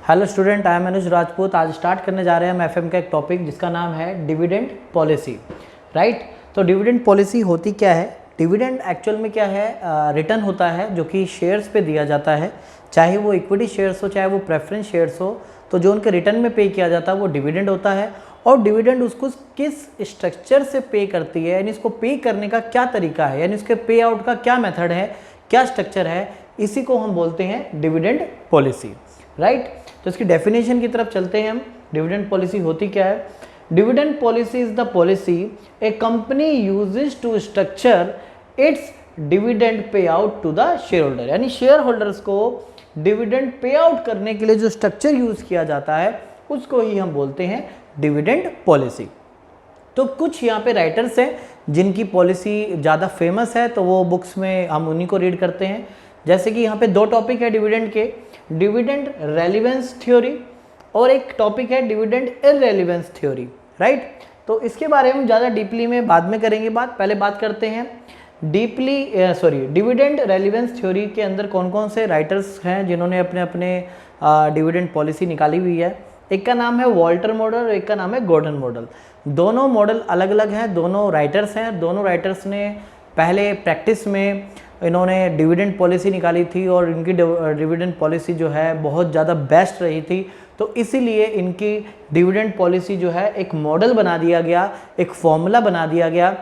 Hello student, I am अनुज राजपूत। आज start करने जा रहे हैं हम एफएम का एक टॉपिक जिसका नाम है डिविडेंड पॉलिसी। राइट, तो डिविडेंड पॉलिसी होती क्या है? डिविडेंड एक्चुअल में क्या है? रिटर्न होता है जो कि शेयर्स पे दिया जाता है, चाहे वो इक्विटी शेयर्स हो चाहे वो प्रेफरेंस शेयर्स हो। तो जो उनके रिटर्न में पे किया जाता है वो डिविडेंड होता है। और डिविडेंड उसको किस स्ट्रक्चर से पे करती है, यानी इसको पे करने का क्या तरीका है, यानी उसके पे आउट का क्या मेथड है, क्या स्ट्रक्चर है, इसी को हम बोलते हैं डिविडेंड पॉलिसी। राइट, तो इसकी डेफिनेशन की तरफ चलते हैं हम। डिविडेंड पॉलिसी होती क्या है? Dividend policy is the policy a company uses to structure its dividend pay out to the share holder, यानी शेयर होल्डर्स को डिविडेंड पे आउट करने के लिए जो स्ट्रक्चर यूज किया जाता है उसको ही हम बोलते हैं डिविडेंड पॉलिसी। तो कुछ यहाँ पे राइटर्स हैं जिनकी पॉलिसी ज़्यादा फेमस है, तो वो बुक्स में हम उन्हीं को रीड करते हैं। जैसे कि यहाँ पे दो टॉपिक है डिविडेंड के, डिविडेंड रेलिवेंस थ्योरी और एक टॉपिक है डिविडेंड इररेलिवेंस थ्योरी। राइट, तो इसके बारे में ज़्यादा डीपली में बाद में करेंगे बात। पहले बात करते हैं डिविडेंड रेलिवेंस थ्योरी के अंदर कौन कौन से राइटर्स हैं जिन्होंने अपने अपने डिविडेंड पॉलिसी निकाली हुई है। एक का नाम है वॉल्टर मॉडल और एक का नाम है गॉर्डन मॉडल। दोनों मॉडल अलग अलग हैं, दोनों राइटर्स हैं। दोनों राइटर्स ने पहले प्रैक्टिस में इन्होंने डिविडेंड पॉलिसी निकाली थी और इनकी डिविडेंड पॉलिसी जो है बहुत ज़्यादा बेस्ट रही थी। तो इसीलिए इनकी डिविडेंड पॉलिसी जो है एक मॉडल बना दिया गया, एक फॉर्मूला बना दिया गया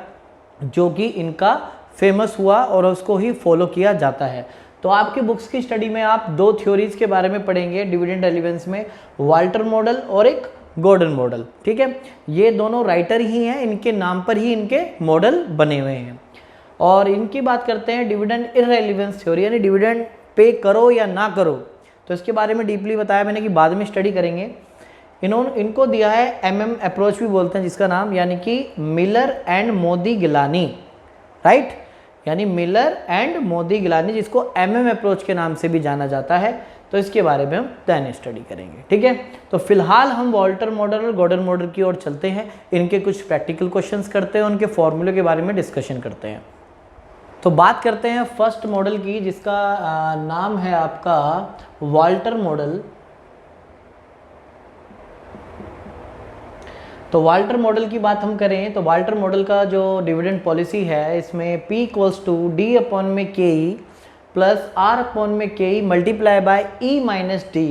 जो कि इनका फेमस हुआ और उसको ही फॉलो किया जाता है। तो आपके बुक्स की स्टडी में आप दो थ्योरीज के बारे में पढ़ेंगे डिविडेंड रेलिवेंस में, वॉल्टर मॉडल और एक गॉर्डन मॉडल। ठीक है, ये दोनों राइटर ही हैं, इनके नाम पर ही इनके मॉडल बने हुए हैं। और इनकी बात करते हैं डिविडेंड इररेलिवेंस थ्योरी, यानी डिविडेंड पे करो या ना करो। तो इसके बारे में डीपली बताया मैंने कि बाद में स्टडी करेंगे। इनको दिया है एमएम अप्रोच भी बोलते हैं जिसका नाम, यानी कि Miller and Modigliani. Right, यानी मिलर एंड मोदी गिलानी, जिसको एमएम अप्रोच के नाम से भी जाना जाता है। तो इसके बारे में हम देन स्टडी करेंगे। ठीक है, तो फिलहाल हम वॉल्टर मॉडल और गॉर्डन मॉडल की ओर चलते हैं। इनके कुछ प्रैक्टिकल क्वेश्चंस करते हैं, उनके फॉर्मूले के बारे में डिस्कशन करते हैं। तो बात करते हैं फर्स्ट मॉडल की, जिसका नाम है आपका वॉल्टर मॉडल। तो वॉल्टर मॉडल की बात हम करें तो वॉल्टर मॉडल का जो डिविडेंड पॉलिसी है, इसमें P = D/KE plus R/KE multiply by E - D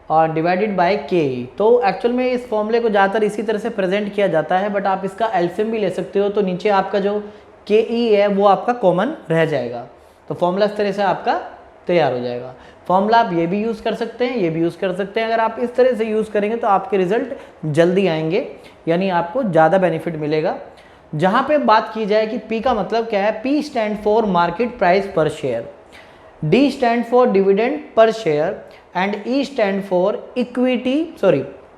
और डिवाइडेड बाय KE। तो एक्चुअल में इस फॉर्मूले को ज़्यादातर इसी तरह से प्रेजेंट किया जाता है, बट आप इसका एलसीएम भी ले सकते हो। तो नीचे आपका जो KE है वो आपका कॉमन रह जाएगा। तो फॉर्मूला इस तरह से आपका तैयार हो जाएगा। फॉर्मूला आप ये भी यूज़ कर सकते हैं, ये भी यूज़ कर सकते हैं। अगर आप इस तरह से यूज़ करेंगे तो आपके रिजल्ट जल्दी आएंगे, यानी आपको ज़्यादा बेनिफिट मिलेगा। जहाँ पे बात की जाए कि P का मतलब क्या है, P stand for market price per share, D stand for dividend per share and E stand for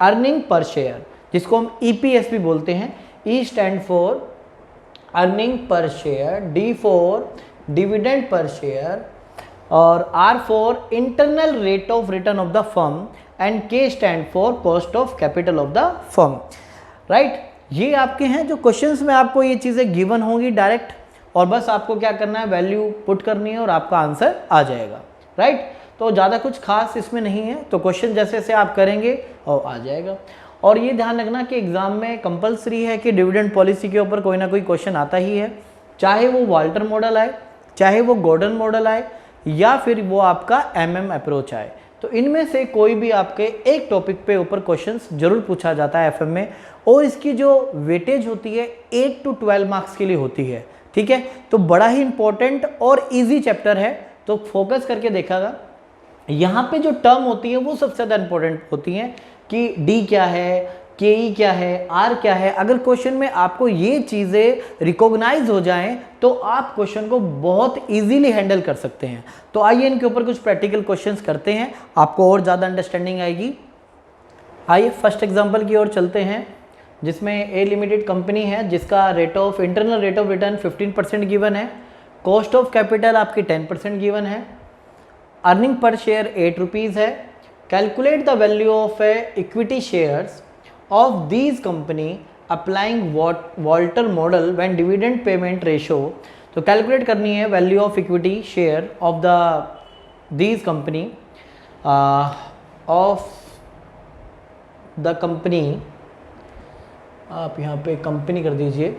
earning per share, जिसको हम EPS भी बोलते हैं। E stand for earning per share, D for dividend per share और R for internal rate of return of the firm and K stand for cost of capital of the firm. Right, ये आपके हैं जो questions में आपको ये चीज़ें given होंगी डायरेक्ट, और बस आपको क्या करना है, वैल्यू पुट करनी है और आपका आंसर आ जाएगा। राइट, तो ज़्यादा कुछ खास इसमें नहीं है। तो क्वेश्चन जैसे जैसे आप करेंगे और आ जाएगा। और ये ध्यान रखना कि एग्जाम में कंपलसरी है कि डिविडेंड पॉलिसी के ऊपर कोई ना कोई क्वेश्चन आता ही है, चाहे वो वॉल्टर मॉडल आए, चाहे वो गॉर्डन मॉडल आए, या फिर वो आपका एमएम अप्रोच आए। तो इनमें से कोई भी आपके एक टॉपिक पे ऊपर क्वेश्चंस जरूर पूछा जाता है एफएम में, और इसकी जो वेटेज होती है 8 to 12 मार्क्स के लिए होती है। ठीक है, तो बड़ा ही इंपॉर्टेंट और इजी चैप्टर है, तो फोकस करके देखागा। यहाँ पे जो टर्म होती है वो सबसे ज़्यादा इंपॉर्टेंट होती हैं कि D क्या है, KE क्या है, R क्या है। अगर क्वेश्चन में आपको ये चीज़ें रिकॉग्नाइज हो जाएं तो आप क्वेश्चन को बहुत इजीली हैंडल कर सकते हैं। तो आइए इनके ऊपर कुछ प्रैक्टिकल क्वेश्चंस करते हैं, आपको और ज़्यादा अंडरस्टैंडिंग आएगी। आइए फर्स्ट एग्जांपल की ओर चलते हैं, जिसमें ए लिमिटेड कंपनी है जिसका internal rate of return 15% given है, कॉस्ट ऑफ कैपिटल आपकी 10% गिवन है, अर्निंग पर शेयर 8 रुपीज़ है। Calculate the value of equity shares of these company applying Walter model when dividend payment ratio। तो calculate करनी है value of equity share of these company of the company, आप यहाँ पे company कर दीजिए,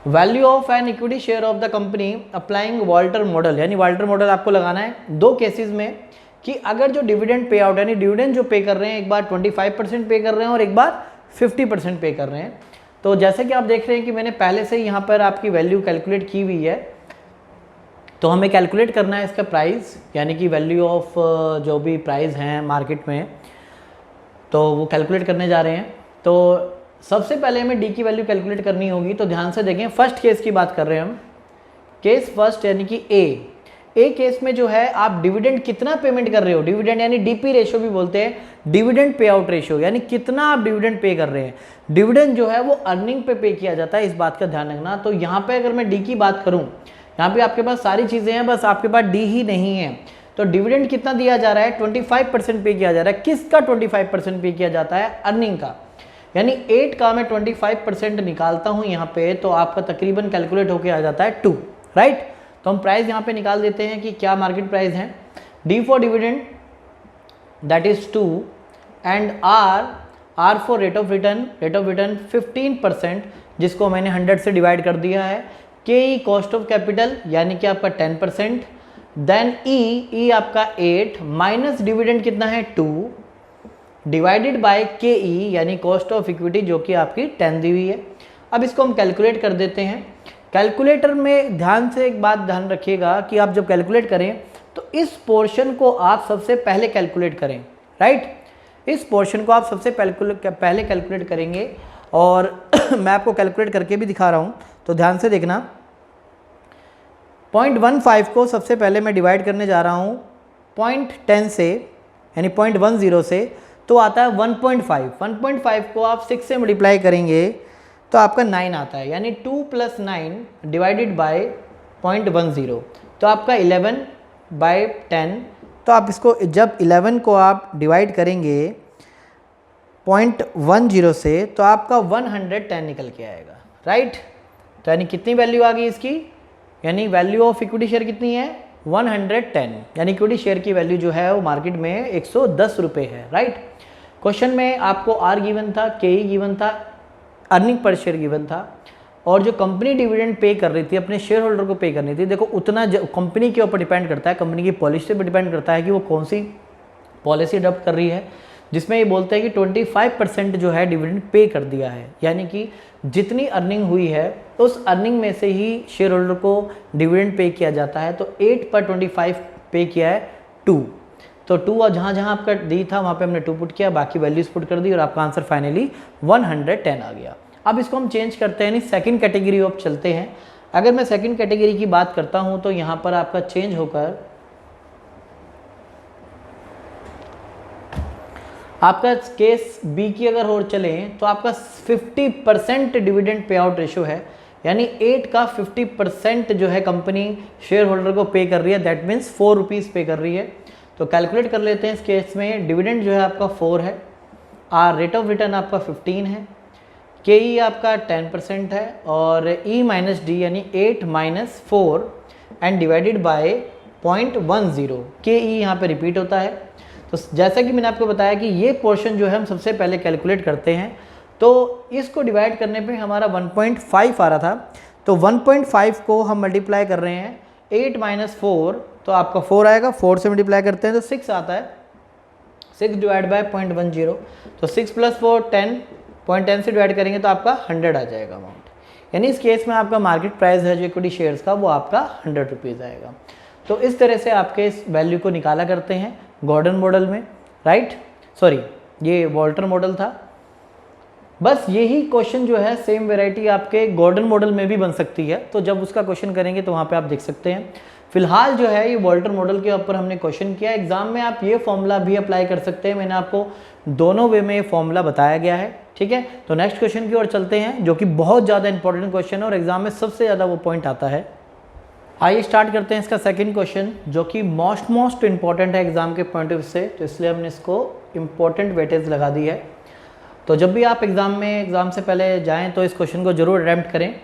value of an equity share of the company applying Walter model, यानी Walter model आपको लगाना है दो केसेस में कि अगर जो डिविडेंड पे आउट यानी डिविडेंड जो पे कर रहे हैं, एक बार 25% पे कर रहे हैं और एक बार 50% पे कर रहे हैं। तो जैसे कि आप देख रहे हैं कि मैंने पहले से यहाँ पर आपकी वैल्यू कैलकुलेट की हुई है, तो हमें कैलकुलेट करना है इसका प्राइस, यानी कि वैल्यू ऑफ जो भी प्राइस हैं मार्केट में, तो वो कैलकुलेट करने जा रहे हैं। तो सबसे पहले हमें डी की वैल्यू कैलकुलेट करनी होगी। तो ध्यान से देखें, फर्स्ट केस की बात कर रहे हैं हम, केस फर्स्ट यानी कि ए केस में जो है आप डिविडेंड कितना पेमेंट कर रहे हो, डिविडेंड यानी डीपी रेशियो भी बोलते हैं, डिविडेंड पे आउट रेशियो, यानी कितना आप डिविडेंड पे कर रहे हैं। डिविडेंड जो है वो अर्निंग पे किया जाता है, इस बात का ध्यान रखना। तो यहाँ पे अगर मैं डी की बात करूँ, यहाँ पे आपके पास सारी चीज़ें हैं, बस आपके पास डी ही नहीं है। तो डिविडेंड कितना दिया जा रहा है, 25% पे किया जा रहा है। किसका 25% पे किया जाता है, अर्निंग का, यानी 8 का मैं 25% निकालता हूँ यहाँ पे, तो आपका तकरीबन कैलकुलेट होके आ जाता है 2, राइट। तो हम प्राइस यहाँ पे निकाल देते हैं कि क्या मार्केट प्राइस है, D for dividend that is 2 and R for rate of return 15%, जिसको मैंने 100 से डिवाइड कर दिया है। के ई कॉस्ट ऑफ कैपिटल यानी कि आपका 10%, देन ई आपका 8 माइनस डिविडेंड कितना है 2 डिवाइडेड बाय के ई यानी कॉस्ट ऑफ इक्विटी जो कि आपकी 10 दी हुई है। अब इसको हम कैलकुलेट कर देते हैं। कैलकुलेटर में ध्यान से एक बात ध्यान रखिएगा कि आप जब कैलकुलेट करें तो इस पोर्शन को आप सबसे पहले कैलकुलेट करें, राइट। इस पोर्शन को आप सबसे पहले कैलकुलेट करेंगे और मैं आपको कैलकुलेट करके भी दिखा रहा हूँ, तो ध्यान से देखना। 0.15 को सबसे पहले मैं डिवाइड करने जा रहा हूँ 0.10 से, यानी 0.10 से, तो आता है 1.5। 1.5 को आप 6 से मल्टीप्लाई करेंगे तो आपका 9 आता है, यानी 2 + 9 डिवाइडेड बाय 0.10, तो आपका 11/10। तो आप इसको जब 11 को आप डिवाइड करेंगे 0.10 से, तो आपका 110 निकल के आएगा, राइट। तो यानी कितनी वैल्यू आ गई इसकी, यानी वैल्यू ऑफ इक्विटी शेयर कितनी है 110, यानी इक्विटी शेयर की वैल्यू जो है वो मार्केट में 110 रुपये है, राइट। क्वेश्चन में आपको आर गिवन था, के ई गिवन था, अर्निंग पर शेयर गिवन था, और जो कंपनी डिविडेंड पे कर रही थी अपने शेयर होल्डर को पे करनी थी। देखो उतना कंपनी के ऊपर डिपेंड करता है, कंपनी की पॉलिसी पर डिपेंड करता है कि वो कौन सी पॉलिसी अडॉप्ट कर रही है, जिसमें ये बोलते हैं कि 25% जो है डिविडेंड पे कर दिया है, यानी कि जितनी अर्निंग हुई है उस अर्निंग में से ही शेयर होल्डर को डिविडेंड पे किया जाता है। तो 8 पर 25 पे किया है 2, तो 2 और जहाँ जहाँ आपका दी था वहाँ पे हमने 2 पुट किया, बाकी वैल्यूज पुट कर दी और आपका आंसर फाइनली 110 आ गया। अब इसको हम चेंज करते हैं, यानी सेकंड कैटेगरी ऑफ चलते हैं। अगर मैं सेकंड कैटेगरी की बात करता हूँ तो यहाँ पर आपका चेंज होकर आपका केस बी की अगर और चले तो आपका 50% डिविडेंड पे आउट रेशियो है, यानी 8 का 50% जो है कंपनी शेयर होल्डर को पे कर रही है, दैट मीन्स 4 रुपीज़ पे कर रही है। तो कैलकुलेट कर लेते हैं। इस केस में डिविडेंड जो है आपका 4 है, आर रेट ऑफ रिटर्न आपका 15 है, के ई आपका 10% है, और ई माइनस डी यानी 8 - 4 एंड डिवाइडेड बाय 0.10, के ई यहाँ पे रिपीट होता है। तो जैसा कि मैंने आपको बताया कि ये पोर्शन जो है हम सबसे पहले कैलकुलेट करते हैं, तो इसको डिवाइड करने पे हमारा 1.5 आ रहा था, तो 1.5 को हम मल्टीप्लाई कर रहे हैं 8 - 4, तो आपका 4 आएगा, 4 से मल्टीप्लाई करते हैं तो 6 आता है, 6 डिवाइड बाय 0.10, तो 6 + 4 10, 0.10 से डिवाइड करेंगे तो आपका 100 आ जाएगा अमाउंट। यानी इस केस में आपका मार्केट प्राइस है जो इक्विटी शेयर्स का वो आपका 100 रुपीज़ आएगा। तो इस तरह से आपके इस वैल्यू को निकाला करते हैं गॉर्डन मॉडल में, राइट, सॉरी ये वाल्टर मॉडल था। बस यही क्वेश्चन जो है सेम वैरायटी आपके गॉर्डन मॉडल में भी बन सकती है, तो जब उसका क्वेश्चन करेंगे तो वहाँ पे आप देख सकते हैं। फिलहाल जो है ये वाल्टर मॉडल के ऊपर हमने क्वेश्चन किया। एग्जाम में आप ये फॉर्मूला भी अप्लाई कर सकते हैं, मैंने आपको दोनों वे में ये फॉर्मूला बताया गया है, ठीक है। तो नेक्स्ट क्वेश्चन की ओर चलते हैं, जो कि बहुत ज़्यादा इंपॉर्टेंट क्वेश्चन है और एग्जाम में सबसे ज़्यादा वो पॉइंट आता है। आइए स्टार्ट करते हैं इसका सेकंड क्वेश्चन, जो कि मोस्ट इंपॉर्टेंट है एग्जाम के पॉइंट ऑफ व्यू से, तो इसलिए हमने इसको इम्पोर्टेंट वेटेज लगा दी है। तो जब भी आप एग्जाम से पहले जाएं तो इस क्वेश्चन को जरूर अटेम्प्ट करें।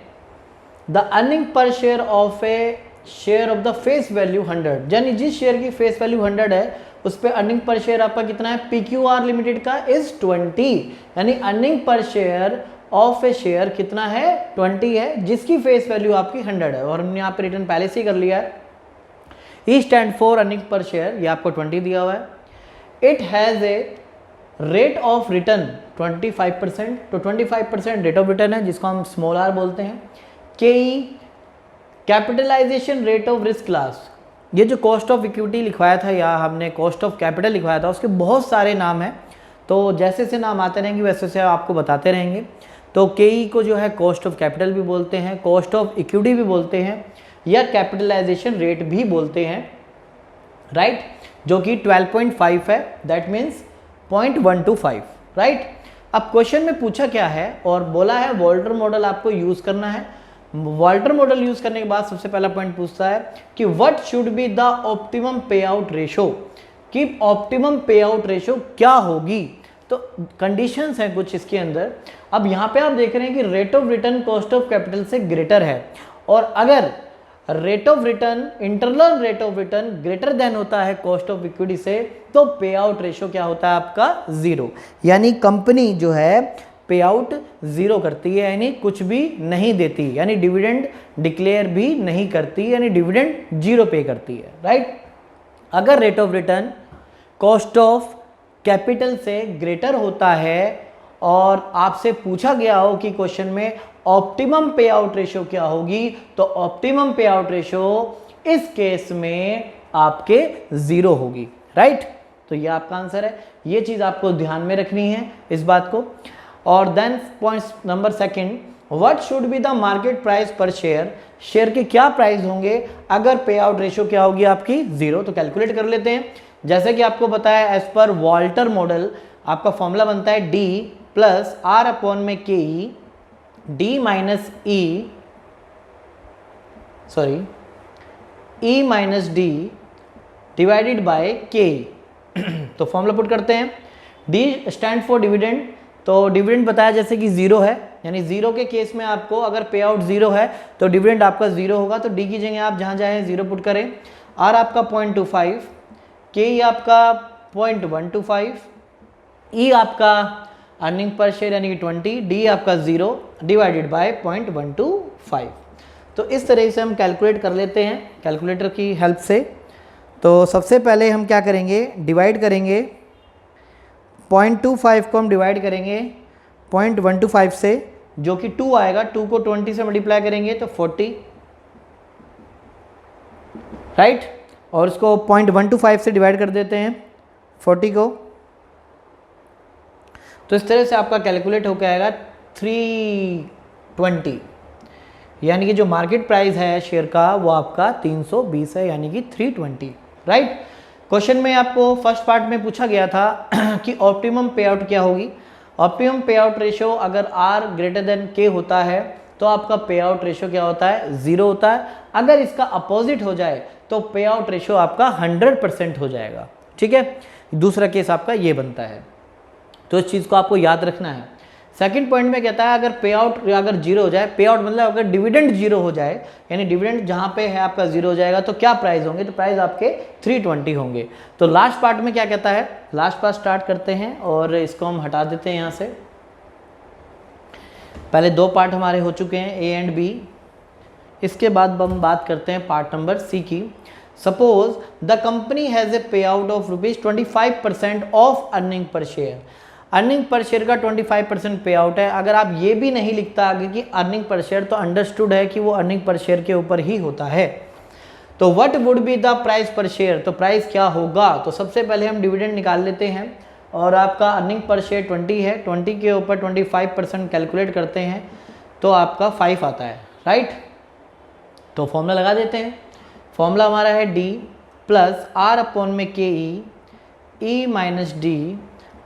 The earning per share of A share of the face value 100, यानी जिस शेयर की फेस वैल्यू 100 है उस पर अर्निंग पर शेयर आपका कितना है, PQR लिमिटेड का इज 20, यानी earning per share of A share कितना है, 20 है, जिसकी फेस वैल्यू आपकी 100 है। और हमने यहाँ पे रिटर्न पहले से ही कर लिया है। E stand for earning per share, ये आपको 20 दिया हुआ है। It has a rate of return 25%, तो 25% रेट ऑफ रिटर्न है, जिसको हम स्मॉल आर बोलते हैं। KE capitalisation rate of risk class, ये जो कॉस्ट ऑफ इक्विटी लिखवाया था या हमने कॉस्ट ऑफ कैपिटल लिखवाया था, उसके बहुत सारे नाम हैं, तो जैसे से नाम आते रहेंगे वैसे से आपको बताते रहेंगे। तो KE को जो है कॉस्ट ऑफ कैपिटल भी बोलते हैं, कॉस्ट ऑफ इक्विटी भी बोलते हैं, या कैपिटलाइजेशन रेट भी बोलते हैं, राइट, जो कि 12.5 है, दैट मीन्स 0.125, राइट। अब क्वेश्चन में पूछा क्या है और बोला है वॉल्टर मॉडल आपको यूज करना है। वॉल्टर मॉडल यूज करने के बाद सबसे पहला पॉइंट पूछता है कि what should be the optimum पे आउट रेशो, कि ऑप्टिमम पे आउट रेशो क्या होगी। तो कंडीशंस हैं कुछ इसके अंदर। अब यहाँ पे आप देख रहे हैं कि rate of return cost of capital से ग्रेटर है, और अगर rate of return, internal rate of return greater than होता है कॉस्ट ऑफ इक्विटी से, तो पे आउट रेशो क्या होता है आपका, 0, यानी कंपनी जो है पे आउट 0 करती है, यानी कुछ भी नहीं देती, यानी डिविडेंड डिक्लेयर भी नहीं करती, यानी डिविडेंड 0 पे करती है, राइट। अगर rate of return cost of capital से ग्रेटर होता है और आपसे पूछा गया हो कि क्वेश्चन में ऑप्टिमम पे आउट रेशो क्या होगी, तो ऑप्टिमम पे आउट रेशो इस केस में आपके 0 होगी, राइट। तो ये आपका आंसर है, ये चीज आपको ध्यान में रखनी है इस बात को। और then point number second, what should be the market price per share, share के क्या प्राइस होंगे अगर पे आउट रेशो क्या होगी आपकी, 0। तो कैलकुलेट कर लेते हैं। जैसे कि आपको पता है एज पर वॉल्टर मॉडल आपका फॉर्मूला बनता है D प्लस R अपॉन में KE, E minus D divided by KE। तो फॉर्मूला पुट करते हैं। D स्टैंड फॉर डिविडेंड, तो डिविडेंड बताया जैसे कि 0 है, यानी 0 के केस में आपको अगर पे आउट 0 है तो डिविडेंड आपका 0 होगा, तो D की जगह आप जहाँ जाए 0 पुट करें। R आपका 0.25, KE आपका 0.125, E आपका अर्निंग पर शेयर यानी कि 20, D आपका 0 डिवाइडेड बाय 0.125। तो इस तरह से हम कैलकुलेट कर लेते हैं कैलकुलेटर की हेल्प से। तो सबसे पहले हम क्या करेंगे, डिवाइड करेंगे 0.25 को हम डिवाइड करेंगे 0.125 से, जो कि 2 आएगा, 2 को 20 से मल्टीप्लाई करेंगे तो 40, राइट। और इसको 0.125 से डिवाइड कर देते हैं 40 को, तो इस तरह से आपका कैलकुलेट होकर आएगा 320, यानी कि जो मार्केट प्राइस है शेयर का वो आपका 320 है, यानी कि 320, राइट। क्वेश्चन में आपको फर्स्ट पार्ट में पूछा गया था कि ऑप्टिमम पे आउट क्या होगी। ऑप्टिमम पे आउट रेशो अगर R ग्रेटर देन K होता है तो आपका पे आउट रेशो क्या होता है, 0 होता है। अगर इसका अपोजिट हो जाए तो पे आउट रेशो आपका 100% हो जाएगा, ठीक है। दूसरा केस आपका ये बनता है, तो इस चीज़ को आपको याद रखना है। सेकंड पॉइंट में कहता है अगर पे आउट अगर 0 हो जाए, पे आउट मतलब अगर डिविडेंड 0 हो जाए, यानी डिविडेंड जहाँ पे है आपका 0 हो जाएगा, तो क्या प्राइस होंगे, तो प्राइस आपके 320 होंगे। तो लास्ट पार्ट में क्या कहता है, लास्ट पार्ट स्टार्ट करते हैं और इसको हम हटा देते हैं यहाँ से। पहले 2 पार्ट हमारे हो चुके हैं A एंड B, इसके बाद हम बात करते हैं पार्ट नंबर C की। Suppose the company has a pay out of ₹25% of earning per share, earning per share का 25% पे आउट है। अगर आप ये भी नहीं लिखता आगे कि अर्निंग पर शेयर, तो अंडरस्टूड है कि वो अर्निंग पर शेयर के ऊपर ही होता है। तो what would be the price per share, तो प्राइस क्या होगा। तो सबसे पहले हम डिविडेंड निकाल लेते हैं, और आपका अर्निंग पर शेयर 20 है, 20 के ऊपर 25% कैलकुलेट करते हैं तो आपका 5 आता है, राइट। तो फॉर्मूला लगा देते हैं। फॉर्मूला हमारा है D प्लस R अपॉन में KE, E minus D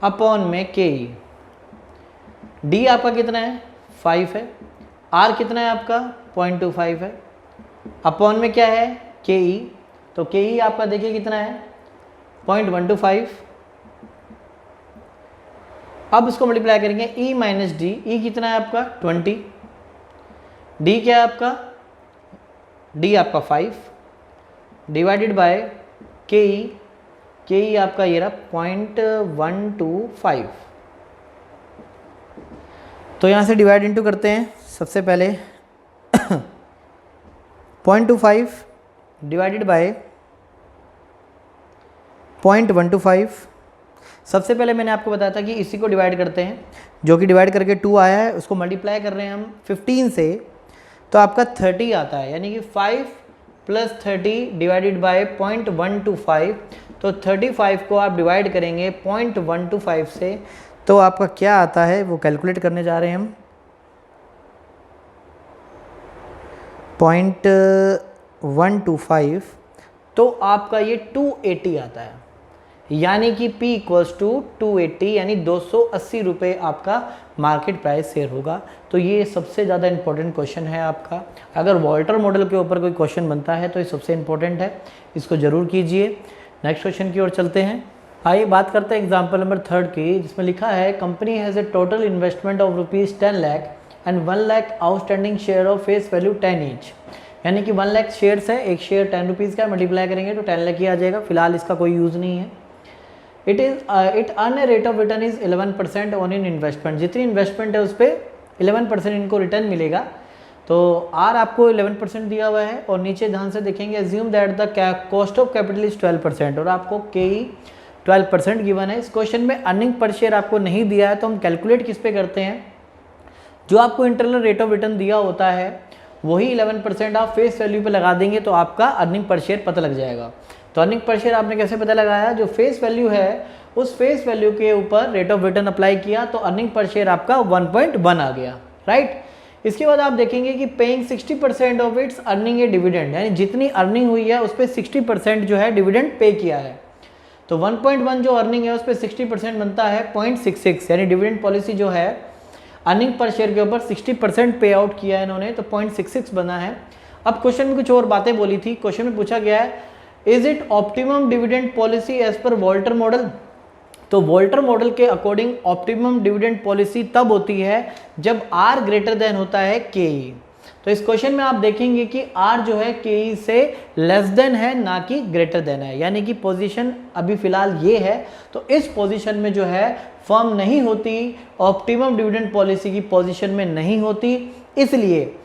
upon में KE। D आपका कितना है, 5 है, R कितना है आपका 0.25 है, अपॉन में क्या है KE, तो KE आपका देखिए कितना है 0.125। अब इसको मल्टीप्लाई करेंगे E माइनस D, E कितना है आपका 20, D क्या है आपका, D आपका 5 डिवाइडेड बाय KE, के ई आपका ये रहा 0.125। तो यहाँ से डिवाइड इनटू करते हैं। सबसे पहले 0.25 डिवाइडेड बाय 0.125। सबसे पहले मैंने आपको बताया था कि इसी को डिवाइड करते हैं, जो कि डिवाइड करके 2 आया है, उसको मल्टीप्लाई कर रहे हैं हम 15 से, तो आपका 30 आता है। यानी कि 5 + 30 डिवाइडेड बाय 0.125। तो 35 को आप डिवाइड करेंगे 0.125 से, तो आपका क्या आता है वो कैलकुलेट करने जा रहे हैं हम। 0.125 तो आपका ये 280 आता है। यानी कि P = 280, यानी 280 रुपये आपका मार्केट प्राइस शेयर होगा। तो ये सबसे ज़्यादा इंपॉर्टेंट क्वेश्चन है आपका। अगर वॉल्टर मॉडल के ऊपर कोई क्वेश्चन बनता है तो ये सबसे इंपॉर्टेंट है, इसको ज़रूर कीजिए। नेक्स्ट क्वेश्चन की ओर चलते हैं। आइए बात करते हैं एग्जाम्पल नंबर 3 की, जिसमें लिखा है company has A total investment of ₹10 lakh and 1 lakh outstanding share of face value 10 each. यानी कि 1 लाख शेयर्स है, एक शेयर 10 रुपीज़ का, मल्टीप्लाई करेंगे तो 10 लाख ही आ जाएगा। फिलहाल इसका कोई यूज़ नहीं है। It earn a rate of return is 11% on in investment. जितनी इन्वेस्टमेंट है उस पर 11% इनको रिटर्न मिलेगा। तो आर आपको 11% दिया हुआ है, और नीचे ध्यान से देखेंगे assume that the cost of capital is 12%, और आपको के 12% गिवन है। इस क्वेश्चन में अर्निंग पर शेयर आपको नहीं दिया है, तो हम कैलकुलेट किस पे करते हैं, जो आपको इंटरनल रेट ऑफ रिटर्न दिया होता है वही 11% आप फेस वैल्यू पे लगा देंगे, तो आपका अर्निंग पर शेयर पता लग जाएगा। तो अर्निंग पर शेयर आपने कैसे पता लगाया, जो फेस वैल्यू है उस फेस वैल्यू के ऊपर रेट ऑफ रिटर्न अप्लाई किया, तो अर्निंग पर शेयर आपका 1.1 आ गया, राइट। इसके बाद आप देखेंगे कि paying 60% of its earning a dividend, यानी जितनी अर्निंग हुई है उस पर 60% जो है डिविडेंड पे किया है। तो 1.1 जो अर्निंग है उस पर 60% बनता है 0.66, यानी डिविडेंड पॉलिसी जो है अर्निंग पर शेयर के ऊपर 60% पे आउट किया है इन्होंने, तो 0.66 बना है। अब क्वेश्चन में कुछ और बातें बोली थी। क्वेश्चन में पूछा गया है is it optimum dividend policy as per Walter model. तो वॉल्टर मॉडल के अकॉर्डिंग ऑप्टिमम डिविडेंड पॉलिसी तब होती है जब आर ग्रेटर देन होता है के ई। तो इस क्वेश्चन में आप देखेंगे कि आर जो है के ई से लेस देन है, ना कि ग्रेटर देन है। यानी कि पोजीशन अभी फिलहाल ये है, तो इस पोजीशन में जो है फर्म नहीं होती, ऑप्टिमम डिविडेंड पॉलिसी की पोजीशन में नहीं होती। इसलिए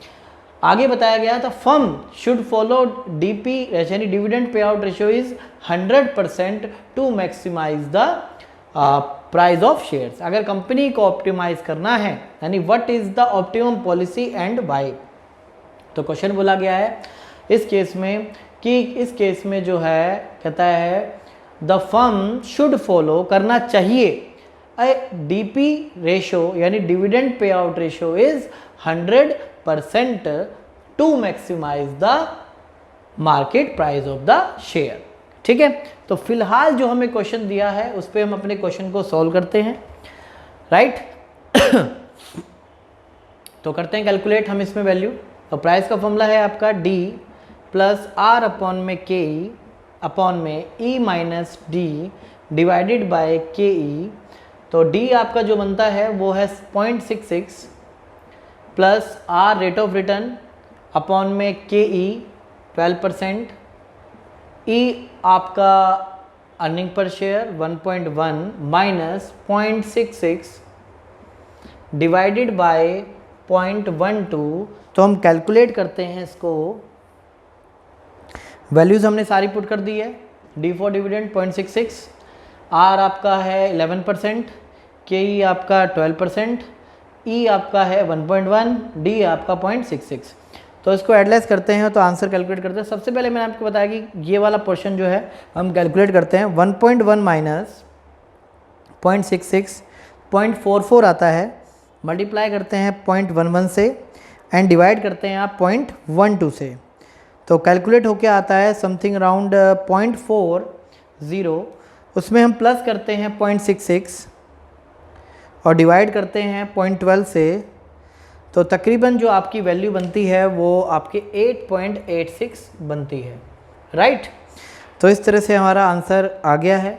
आगे बताया गया था फर्म शुड फॉलो डीपी यानी dividend pay out ratio is 100% to maximize the price of shares. अगर कंपनी को ऑप्टिमाइज करना है, यानी what is the optimum policy and by. तो क्वेश्चन बोला गया है इस केस में कि इस केस में जो है कहता है द फर्म शुड फॉलो करना चाहिए ए डीपी रेशो, यानी dividend pay out ratio is 100% to maximize the market price of the share. ठीक है, तो फिलहाल जो हमें क्वेश्चन दिया है उस पर हम अपने क्वेश्चन को सॉल्व करते हैं, राइट। तो करते हैं कैलकुलेट हम इसमें वैल्यू। तो प्राइस का फॉर्मूला है आपका डी प्लस आर अपॉन में के ई अपॉन में E minus D divided by के ई। तो डी आपका जो बनता है वो है 0.66 plus R rate of return upon में के ई 12%, ई आपका earning per share 1.1 minus 0.66 divided by 0.12। तो हम कैलकुलेट करते हैं इसको, वैल्यूज हमने सारी पुट कर दी है। डी फॉर डिविडेंड 0.66, आर आपका है 11%, के ई आपका 12%, ई आपका है 1.1, डी आपका 0.66। तो इसको एडलेस करते हैं तो आंसर कैलकुलेट करते हैं। सबसे पहले मैंने आपको बताया कि ये वाला पोर्शन जो है हम कैलकुलेट करते हैं। 1.1 माइनस 0.66 0.44 आता है, मल्टीप्लाई करते हैं 0.11 से एंड डिवाइड करते हैं आप 0.12 से, तो कैलकुलेट होके आता है समथिंग अराउंड 0.40। उसमें हम प्लस करते हैं 0.66 और डिवाइड करते हैं 0.12 से, तो तकरीबन जो आपकी वैल्यू बनती है वो आपके 8.86 बनती है, राइट। तो इस तरह से हमारा आंसर आ गया है।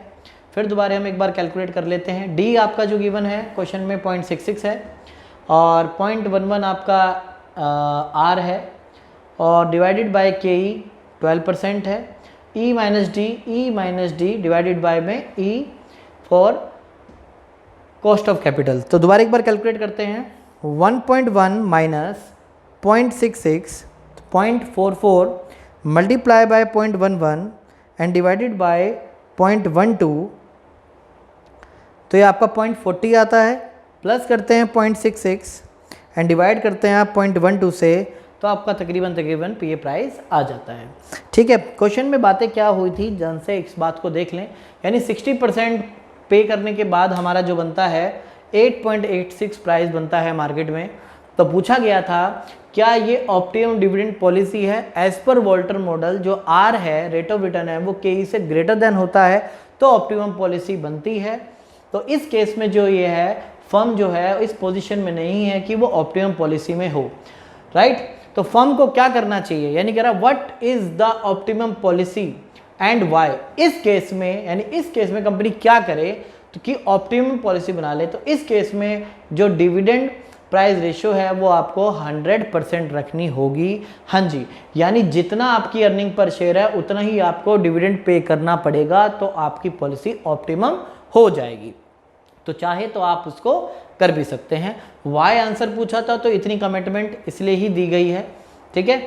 फिर दोबारा हम एक बार कैलकुलेट कर लेते हैं। डी आपका जो गिवन है क्वेश्चन में 0.66 है और 0.11 आपका आर है और डिवाइडेड बाय के ई 12% है। E minus D divided by में E for cost of capital. तो दोबारा एक बार कैलकुलेट करते हैं। 1.1 minus 0.66 0.44 multiply by 0.11 and divided by 0.12, तो ये आपका 0.40 आता है। प्लस करते हैं 0.66 एंड डिवाइड करते हैं आप 0.12 से, तो आपका तकरीबन ये प्राइस आ जाता है। ठीक है, क्वेश्चन में बातें क्या हुई थी जन से इस बात को देख लें। यानी 60% पे करने के बाद हमारा जो बनता है 8.86 प्राइस बनता है मार्केट में। तो पूछा गया था क्या ये ऑप्टिमम डिविडेंड पॉलिसी है एज पर वॉल्टर मॉडल। जो आर है, रेट ऑफ रिटर्न है, वो के से ग्रेटर देन होता है तो ऑप्टिमम पॉलिसी बनती है। तो इस केस में जो ये है, फर्म जो है इस पोजीशन में नहीं है कि वो ऑप्टिमम पॉलिसी में हो, राइट। तो फर्म को क्या करना चाहिए, यानी कह रहा what is the optimum policy and why. इस केस में, यानी इस केस में कंपनी क्या करे तो कि ऑप्टिमम पॉलिसी बना ले। तो इस केस में जो डिविडेंड प्राइस रेशियो है वो आपको 100% रखनी होगी। हाँ जी, यानी जितना आपकी अर्निंग पर शेयर है उतना ही आपको डिविडेंड पे करना पड़ेगा, तो आपकी पॉलिसी ऑप्टिमम हो जाएगी। तो चाहे तो आप उसको कर भी सकते हैं। वाई आंसर पूछा था तो इतनी कमिटमेंट इसलिए ही दी गई है। ठीक है,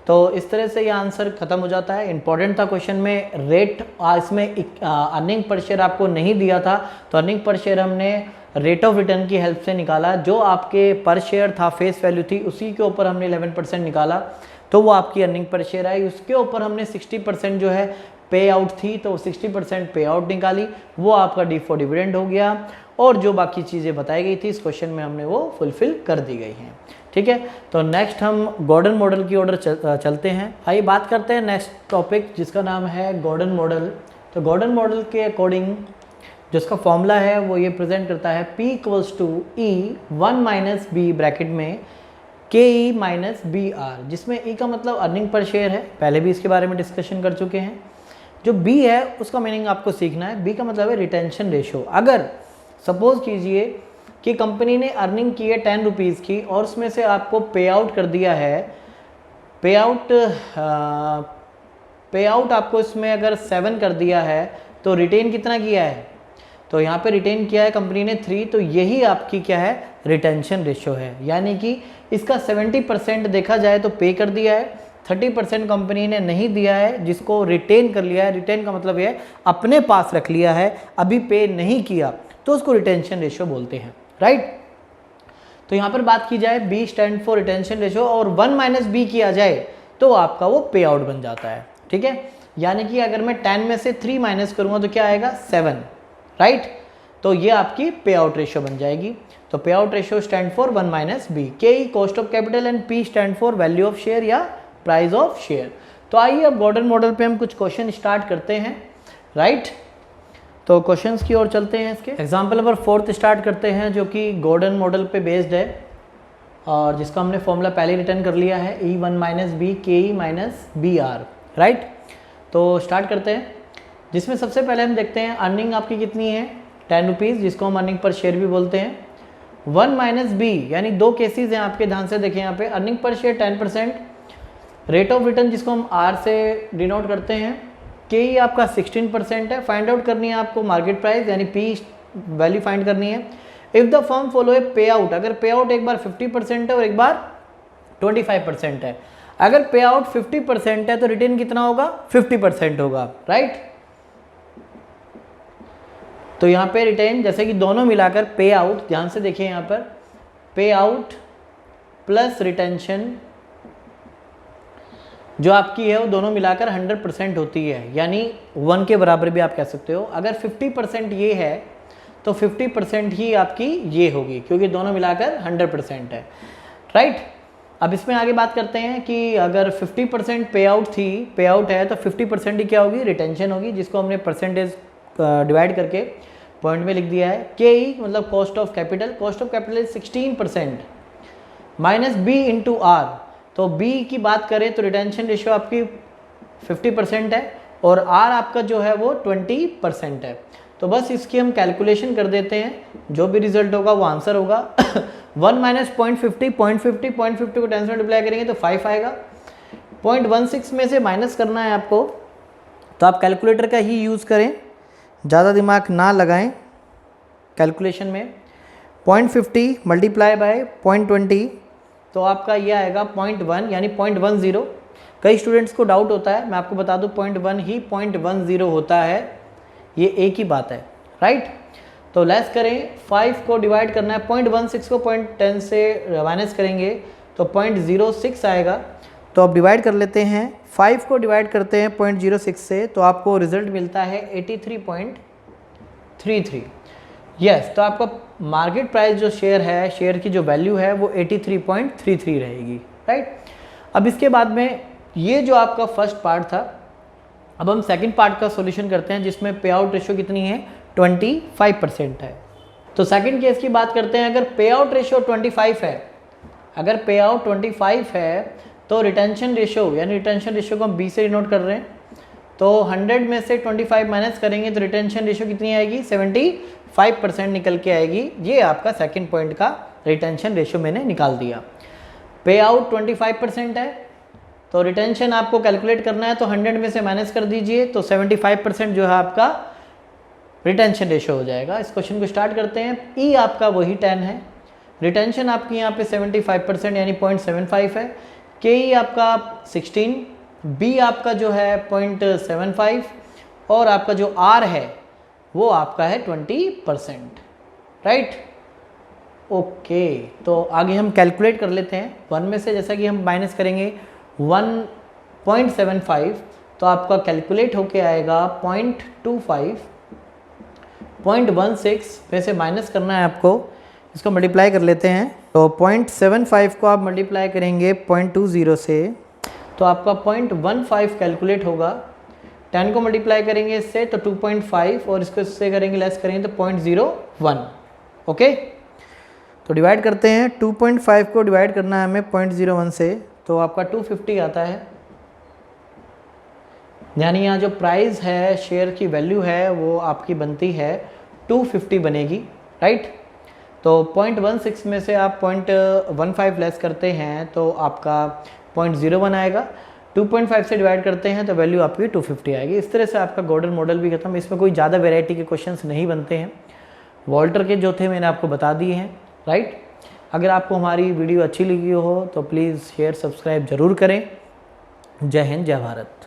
तो इस तरह से ये आंसर खत्म हो जाता है। इंपॉर्टेंट था क्वेश्चन में रेट, इसमें अर्निंग पर शेयर आपको नहीं दिया था, तो अर्निंग पर शेयर हमने रेट ऑफ रिटर्न की हेल्प से निकाला। जो आपके पर शेयर था, फेस वैल्यू थी, उसी के ऊपर हमने 11% निकाला, तो वो आपकी अर्निंग पर शेयर आई। उसके ऊपर हमने 60% जो है पे आउट थी, तो 60% पे आउट निकाली, वो आपका डी फॉर डिविडेंड हो गया। और जो बाकी चीज़ें बताई गई थी इस क्वेश्चन में हमने वो फुलफिल कर दी गई हैं। ठीक है, तो नेक्स्ट हम गॉर्डन मॉडल की ओर चलते हैं। आइए बात करते हैं नेक्स्ट टॉपिक जिसका नाम है गॉर्डन मॉडल। तो गॉर्डन मॉडल के अकॉर्डिंग जिसका फॉर्मूला है वो ये प्रेजेंट करता है P equals to E 1 minus B bracket में KE माइनस BR, जिसमें E का मतलब अर्निंग पर शेयर है, पहले भी इसके बारे में डिस्कशन कर चुके हैं। जो B है उसका मीनिंग आपको सीखना है। B का मतलब है रिटेंशन रेशो। अगर सपोज कीजिए कि कंपनी ने अर्निंग की है 10 रुपीज़ की और उसमें से आपको पे आउट कर दिया है, पे आउट आपको इसमें अगर 7 कर दिया है तो रिटेन कितना किया है, तो यहाँ पे रिटेन किया है कंपनी ने 3, तो यही आपकी क्या है, रिटेंशन रेशो है। यानी कि इसका 70% देखा जाए तो पे कर दिया है, 30% कंपनी ने नहीं दिया है जिसको रिटेन कर लिया है। रिटेन का मतलब है अपने पास रख लिया है, अभी पे नहीं किया, तो उसको रिटेंशन रेशो बोलते हैं, राइट। तो यहाँ पर बात की जाए B stand for retention ratio और 1 माइनस बी किया जाए तो आपका वो पे आउट बन जाता है। ठीक है, यानी कि अगर मैं 10 में से 3 माइनस करूँगा तो क्या आएगा 7, राइट। तो ये आपकी पे आउट रेशो बन जाएगी। तो pay out ratio stand for 1 minus B, K cost of capital and P stand for value of share या प्राइस ऑफ शेयर। तो आइए अब गॉर्डन मॉडल पे हम कुछ क्वेश्चन स्टार्ट करते हैं, राइट। तो क्वेश्चंस की ओर चलते हैं। इसके एग्जांपल नंबर 4 स्टार्ट करते हैं जो कि गॉर्डन मॉडल पे बेस्ड है और जिसका हमने फॉर्मूला पहले रिटर्न कर लिया है E1 minus B KE minus BR, right. तो स्टार्ट करते हैं, जिसमें सबसे पहले हम देखते हैं अर्निंग आपकी कितनी है 10 रुपीज़, जिसको हम अर्निंग पर शेयर भी बोलते हैं। 1 माइनस बी, यानी दो केसेस हैं आपके, ध्यान से देखें यहाँ पे। Earning per share 10%, rate of return जिसको हम R से डिनोट करते हैं, के आपका 16% है। फाइंड आउट करनी है आपको मार्केट प्राइस, यानी P वैल्यू फाइंड करनी है। If the firm follow A pay out, अगर पे आउट एक बार 50% है और एक बार 25% है। अगर पे आउट 50% है तो रिटर्न कितना होगा, 50% होगा, राइट। तो यहाँ पे रिटेन जैसे कि दोनों मिलाकर पे आउट, ध्यान से देखिए यहाँ पर पे आउट प्लस रिटेंशन जो आपकी है वो दोनों मिलाकर 100% होती है, यानी 1 के बराबर भी आप कह सकते हो। अगर 50% ये है तो 50% ही आपकी ये होगी, क्योंकि दोनों मिलाकर 100% है, राइट। अब इसमें आगे बात करते हैं कि अगर 50% पे आउट थी, पे आउट है, तो 50% ही क्या होगी, रिटेंशन होगी, जिसको हमने परसेंटेज डिवाइड करके पॉइंट में लिख दिया है। के मतलब cost of capital, cost of capital 16% minus B into R. तो बी की बात करें तो रिटेंशन रेशियो आपकी 50% है और आर आपका जो है वो 20% है। तो बस इसकी हम कैलकुलेशन कर देते हैं, जो भी रिजल्ट होगा वो आंसर होगा। 1 माइनस 0.50 को 10 से मल्टीप्लाई करेंगे तो 5 आएगा। 0.16 में से माइनस करना है आपको तो आप कैलकुलेटर का ही यूज़ करें, ज़्यादा दिमाग ना लगाएं कैलकुलेशन में। 0.50 मल्टीप्लाई बाय 0.20 तो आपका ये आएगा 0.1 यानी 0.10। कई स्टूडेंट्स को डाउट होता है, मैं आपको बता दूं 0.1 ही 0.10 होता है, ये एक ही बात है, राइट। तो लेस करें, 5 को डिवाइड करना है, 0.16 को 0.10 से माइनस करेंगे तो 0.06 आएगा। तो अब डिवाइड कर लेते हैं, 5 को डिवाइड करते हैं 0.06 से तो आपको रिजल्ट मिलता है 83.33। यस, तो आपका मार्केट प्राइस जो शेयर है, शेयर की जो वैल्यू है वो 83.33 रहेगी, राइट। अब इसके बाद में ये जो आपका फर्स्ट पार्ट था, अब हम सेकंड पार्ट का सॉल्यूशन करते हैं जिसमें पे आउट रेशियो कितनी है, 25% है। तो सेकंड केस की बात करते हैं, अगर पे आउट रेशियो 25 है, अगर पे आउट 25 है तो रिटेंशन रेशियो, यानी रिटेंशन रेशियो को हम 20 से डिनोट कर रहे हैं, तो 100 में से 25 माइनस करेंगे तो रिटेंशन रेशियो कितनी आएगी, 75% निकल के आएगी। ये आपका सेकंड पॉइंट का रिटेंशन रेशियो मैंने निकाल दिया। पे आउट 25% है तो रिटेंशन आपको कैलकुलेट करना है, तो 100 में से माइनस कर दीजिए तो 75% जो है आपका रिटेंशन रेशियो हो जाएगा। इस क्वेश्चन को स्टार्ट करते हैं। ई आपका वही 10 है, रिटेंशन आपकी यहाँ पे 75% यानी 0.75 है, के ई आपका 16, बी आपका जो है 0.75 और आपका जो आर है वो आपका है 20%, राइट। ओके, तो आगे हम कैलकुलेट कर लेते हैं। 1 में से जैसा कि हम माइनस करेंगे 1.75 तो आपका कैलकुलेट होके आएगा 0.25, 0.16 में से माइनस करना है आपको, इसको मल्टीप्लाई कर लेते हैं। तो 0.75 को आप मल्टीप्लाई करेंगे 0.20 से तो आपका 0.15 कैलकुलेट होगा। 10 को मल्टीप्लाई करेंगे इससे तो 2.5 और इसको इससे करेंगे लेस करेंगे तो 0.01। ओके, तो डिवाइड करते हैं, 2.5 को डिवाइड करना है हमें 0.01 से तो आपका 250 आता है, यानी यहाँ जो प्राइस है, शेयर की वैल्यू है वो आपकी बनती है 250 बनेगी, राइट। तो 0.16 में से आप 0.15 लेस करते हैं तो आपका 0.01 आएगा। 2.5 से डिवाइड करते हैं तो वैल्यू आपकी 250 आएगी। इस तरह से आपका गॉर्डन मॉडल भी खत्म। इसमें कोई ज़्यादा वैरायटी के क्वेश्चंस नहीं बनते हैं, वॉल्टर के जो थे मैंने आपको बता दिए हैं, राइट। अगर आपको हमारी वीडियो अच्छी लगी हो तो प्लीज़ शेयर सब्सक्राइब ज़रूर करें। जय हिंद, जय भारत।